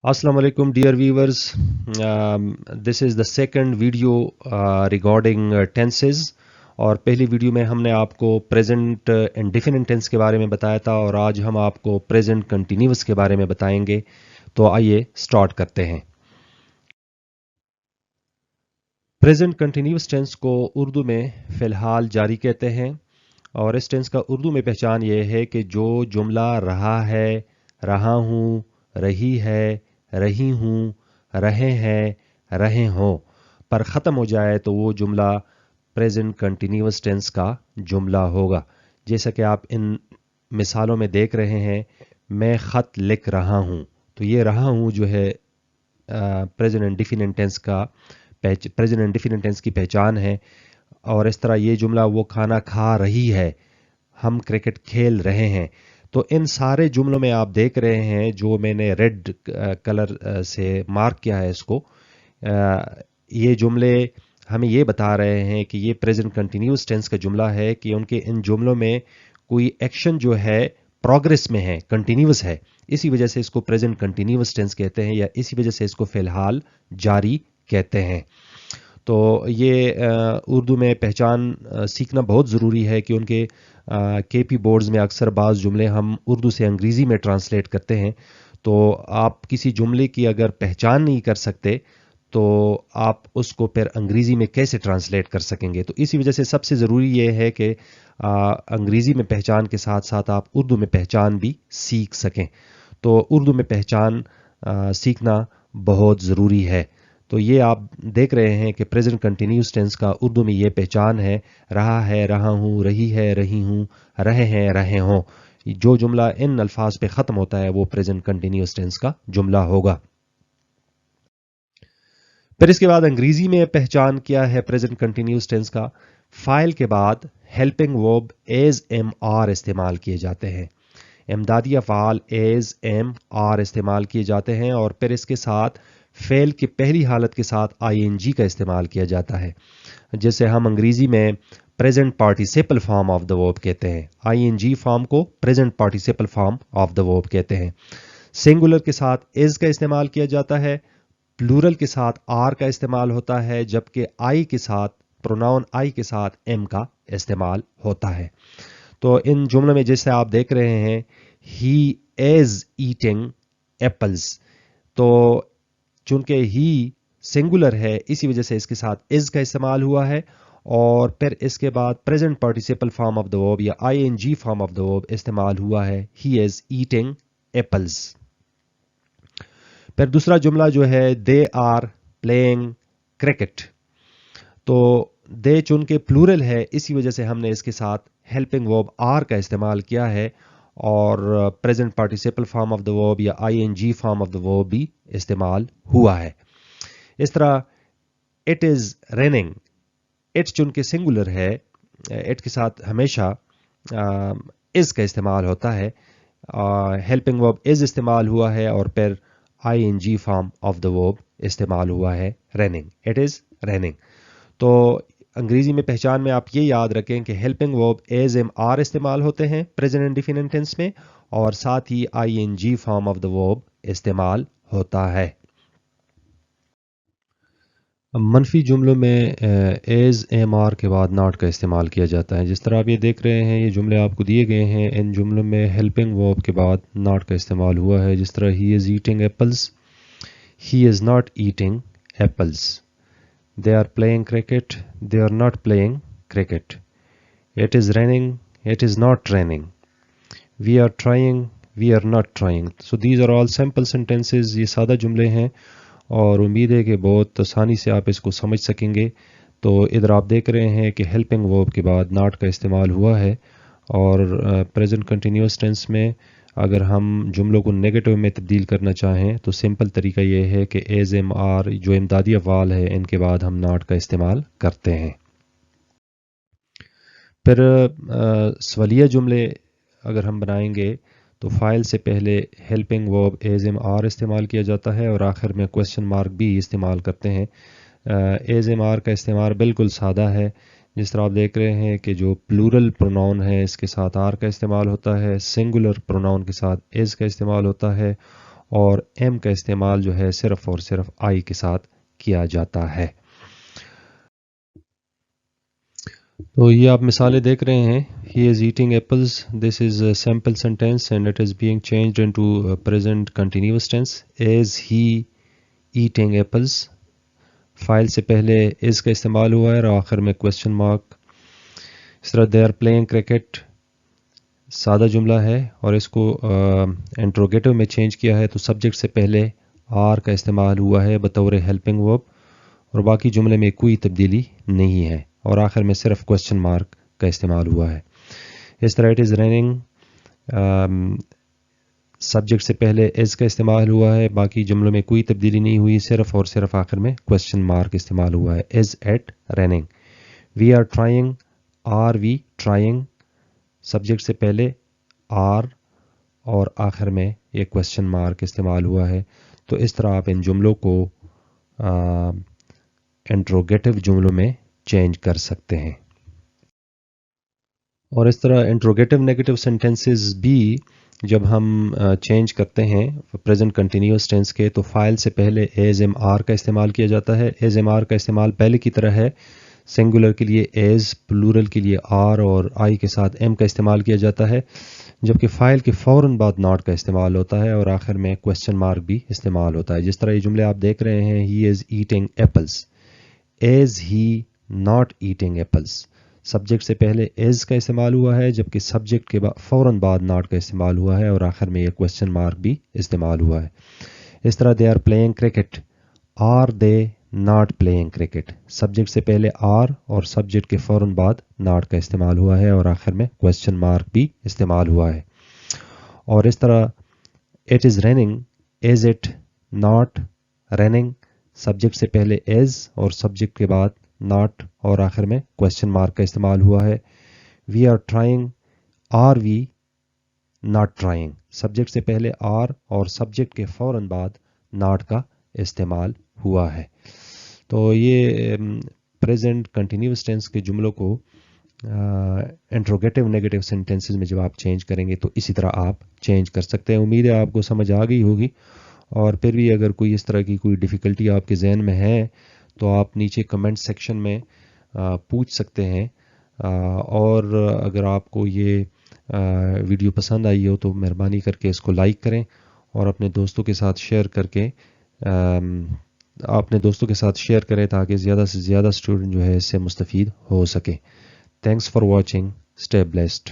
Assalamu alaikum, dear viewers. This is the second video regarding tenses. اور پہلی video میں ہم نے آپ کو پریزنٹ انڈیفینٹ ٹینس کے بارے میں بتایا تھا اور آج ہم آپ کو پریزنٹ کنٹینیوس کے بارے میں بتائیں گے. تو آئیے سٹارٹ کرتے ہیں. پریزنٹ کنٹینیوس ٹینس کو اردو میں فی الحال جاری کہتے ہیں اور اس ٹینس کا اردو میں پہچان یہ ہے کہ جو جملہ رہا ہے، رہا ہوں، رہی ہے، رہی ہوں، رہے ہیں، رہے ہوں پر ختم ہو جائے تو وہ جملہ پریزنٹ کنٹینیوس ٹینس کا جملہ ہوگا. جیسا کہ آپ ان مثالوں میں دیکھ رہے ہیں، میں خط لکھ رہا ہوں، تو یہ رہا ہوں جو ہے پریزنٹ انڈیفینٹ ٹینس کا پریزنٹ انڈیفینٹ ٹینس کی پہچان ہے. اور اس طرح یہ جملہ وہ کھانا کھا رہی ہے، ہم کرکٹ کھیل رہے ہیں. تو ان سارے جملوں میں آپ دیکھ رہے ہیں جو میں نے ریڈ کلر سے مارک کیا ہے اس کو، یہ جملے ہمیں یہ بتا رہے ہیں کہ یہ پریزنٹ کنٹینیوس ٹینس کا جملہ ہے کہ ان کے ان جملوں میں کوئی ایکشن جو ہے پروگرس میں ہے، کنٹینیوس ہے. اسی وجہ سے اس کو پریزنٹ کنٹینیوس ٹینس کہتے ہیں یا اسی وجہ سے اس کو فی الحال جاری کہتے ہیں. تو یہ اردو میں پہچان سیکھنا بہت ضروری ہے کہ ان کے کے پی بورڈز میں اکثر بعض جملے ہم اردو سے انگریزی میں ٹرانسلیٹ کرتے ہیں. تو آپ کسی جملے کی اگر پہچان نہیں کر سکتے تو آپ اس کو پھر انگریزی میں کیسے ٹرانسلیٹ کر سکیں گے؟ تو اسی وجہ سے سب سے ضروری یہ ہے کہ انگریزی میں پہچان کے ساتھ ساتھ آپ اردو میں پہچان بھی سیکھ سکیں. تو اردو میں پہچان سیکھنا بہت ضروری ہے. تو یہ آپ دیکھ رہے ہیں کہ پریزنٹ کنٹینیوس ٹینس کا اردو میں یہ پہچان ہے، رہا ہے، رہا ہوں، رہی ہے، رہی ہوں، رہے ہیں، رہے ہوں. جو جملہ ان الفاظ پہ ختم ہوتا ہے وہ پریزنٹ کنٹینیوس ٹینس کا جملہ ہوگا. پھر اس کے بعد انگریزی میں پہچان کیا ہے پریزنٹ کنٹینیوس ٹینس کا؟ فائل کے بعد ہیلپنگ ورب ایز ایم آر استعمال کیے جاتے ہیں. امدادی افعال ایز ایم آر استعمال کیے جاتے ہیں اور پھر اس کے ساتھ فعل کی پہلی حالت کے ساتھ آئی این جی کا استعمال کیا جاتا ہے، جسے ہم انگریزی میں present participle form of the ورب کہتے ہیں. آئی این جی فارم کو present participle form of the ورب کہتے ہیں. سنگولر کے ساتھ از کا استعمال کیا جاتا ہے، پلورل کے ساتھ آر کا استعمال ہوتا ہے، جبکہ آئی کے ساتھ پروناؤن آئی کے ساتھ ایم کا استعمال ہوتا ہے. تو ان جملوں میں جیسے آپ دیکھ رہے ہیں ہی از ایٹنگ ایپلز، تو چونکہ ہی سنگولر ہے اسی وجہ سے اس کے ساتھ از کا استعمال ہوا ہے اور پھر اس کے بعد present participle form of the verb یا I N G form of the verb استعمال ہوا ہے، ہی از ایٹنگ ایپلز. پھر دوسرا جملہ جو ہے دے آر پلینگ کرکٹ، تو دے چونکہ پلورل ہے اسی وجہ سے ہم نے اس کے ساتھ ہیلپنگ ورب آر کا استعمال کیا ہے اور present participle form of the verb یا I N G form of the verb بھی استعمال ہوا ہے. اس طرح اٹ از ریننگ، اٹ چونکہ سنگولر ہے اٹ کے ساتھ ہمیشہ از کا استعمال ہوتا ہے، ہیلپنگ ورب از استعمال ہوا ہے اور پھر I N G form of the verb استعمال ہوا ہے ریننگ، اٹ از ریننگ. تو انگریزی میں پہچان میں آپ یہ یاد رکھیں کہ ہیلپنگ ورب ایز ایم آر استعمال ہوتے ہیں پریزنٹ انڈیفینٹ ٹینس میں اور ساتھ ہی I N G form of the verb استعمال ہوتا ہے. منفی جملوں میں ایز ایم آر کے بعد ناٹ کا استعمال کیا جاتا ہے. جس طرح آپ یہ دیکھ رہے ہیں یہ جملے آپ کو دیے گئے ہیں، ان جملوں میں ہیلپنگ ورب کے بعد ناٹ کا استعمال ہوا ہے. جس طرح he is eating apples, he is not eating apples. They are playing cricket, they are not playing cricket. It is raining, it is not raining. We are trying, we are not trying. So these are all simple sentences. یہ سادہ جملے ہیں اور امید ہے کہ بہت آسانی سے آپ اس کو سمجھ سکیں گے. تو ادھر آپ دیکھ رہے ہیں کہ ہیلپنگ ورب کے بعد ناٹ کا استعمال ہوا ہے اور پریزنٹ کنٹینیوس ٹینس میں اگر ہم جملوں کو نیگیٹو میں تبدیل کرنا چاہیں تو سمپل طریقہ یہ ہے کہ ایز ایم آر جو امدادی افعال ہے ان کے بعد ہم ناٹ کا استعمال کرتے ہیں. پھر سوالیہ جملے اگر ہم بنائیں گے تو فائل سے پہلے ہیلپنگ ورب ایز ایم آر استعمال کیا جاتا ہے اور آخر میں کویسچن مارک بھی استعمال کرتے ہیں. ایز ایم آر کا استعمال بالکل سادہ ہے. جس طرح آپ دیکھ رہے ہیں کہ جو پلورل پروناؤن ہے اس کے ساتھ آر کا استعمال ہوتا ہے، سنگولر پروناؤن کے ساتھ از کا استعمال ہوتا ہے اور ایم کا استعمال جو ہے صرف اور صرف آئی کے ساتھ کیا جاتا ہے. تو یہ آپ مثالیں دیکھ رہے ہیں. He is eating apples. This is a simple sentence and it is being changed into present continuous tense. Is he eating apples? File سے پہلے is کا استعمال ہوا ہے اور آخر میں کوسچن مارک. اس طرح they are playing cricket سادہ جملہ ہے اور اس کو انٹروگیٹو میں چینج کیا ہے تو سبجیکٹ سے پہلے آر کا استعمال ہوا ہے بطور ہیلپنگ ورب اور باقی جملے میں کوئی تبدیلی نہیں ہے اور آخر میں صرف کوسچن مارک کا استعمال ہوا ہے. اس طرح اٹ از ریننگ سبجیکٹ سے پہلے از کا استعمال ہوا ہے باقی جملوں میں کوئی تبدیلی نہیں ہوئی صرف اور صرف آخر میں کوسچن مارک استعمال ہوا ہے. Is it raining. We are trying are we trying subject سے پہلے آر اور آخر میں یہ کوسچن مارک استعمال ہوا ہے. تو اس طرح آپ ان جملوں کو انٹروگیٹو جملوں میں چینج کر سکتے ہیں. اور اس طرح انٹروگیٹو نیگیٹو سینٹینسز بھی جب ہم چینج کرتے ہیں پریزنٹ کنٹینیوس ٹینس کے تو فائل سے پہلے ایز ایم آر کا استعمال کیا جاتا ہے. ایز ایم آر کا استعمال پہلے کی طرح ہے. سنگولر کے لیے ایز، پلورل کے لیے آر اور آئی کے ساتھ ایم کا استعمال کیا جاتا ہے جبکہ فائل کے فوراً بعد ناٹ کا استعمال ہوتا ہے اور آخر میں کوسچن مارک بھی استعمال ہوتا ہے. جس طرح یہ جملے آپ دیکھ رہے ہیں he is eating apples. Is he not eating apples subject سے پہلے از کا استعمال ہوا ہے جبکہ سبجیکٹ کے فوراً بعد ناٹ کا استعمال ہوا ہے اور آخر میں یہ کوسچن مارک بھی استعمال ہوا ہے. اس طرح they are playing cricket. Are they not playing cricket subject سے پہلے آر اور سبجیکٹ کے فوراً بعد ناٹ کا استعمال ہوا ہے اور آخر میں کوسچن مارک بھی استعمال ہوا ہے. اور اس طرح it is raining. Is it not raining subject سے پہلے از اور سبجیکٹ کے بعد ناٹ اور آخر میں کوسچن مارک کا استعمال ہوا ہے. We are trying are we not trying subject سے پہلے آر اور سبجیکٹ کے فوراً بعد ناٹ کا استعمال ہوا ہے. تو یہ پریزنٹ کنٹینیوس ٹینس کے جملوں کو انٹروگیٹو نیگیٹو سینٹینسز میں جب آپ چینج کریں گے تو اسی طرح آپ چینج کر سکتے ہیں. امید ہے آپ کو سمجھ آ گئی ہوگی اور پھر بھی اگر کوئی اس طرح کی کوئی ڈیفیکلٹی آپ کے ذہن میں ہے تو آپ نیچے کمنٹ سیکشن میں پوچھ سکتے ہیں. اور اگر آپ کو یہ ویڈیو پسند آئی ہو تو مہربانی کر کے اس کو لائک کریں اور اپنے دوستوں کے ساتھ شیئر کر کے اپنے دوستوں کے ساتھ شیئر کریں تاکہ زیادہ سے زیادہ اسٹوڈنٹ جو ہے اس سے مستفید ہو سکے. Thanks for watching. Stay blessed.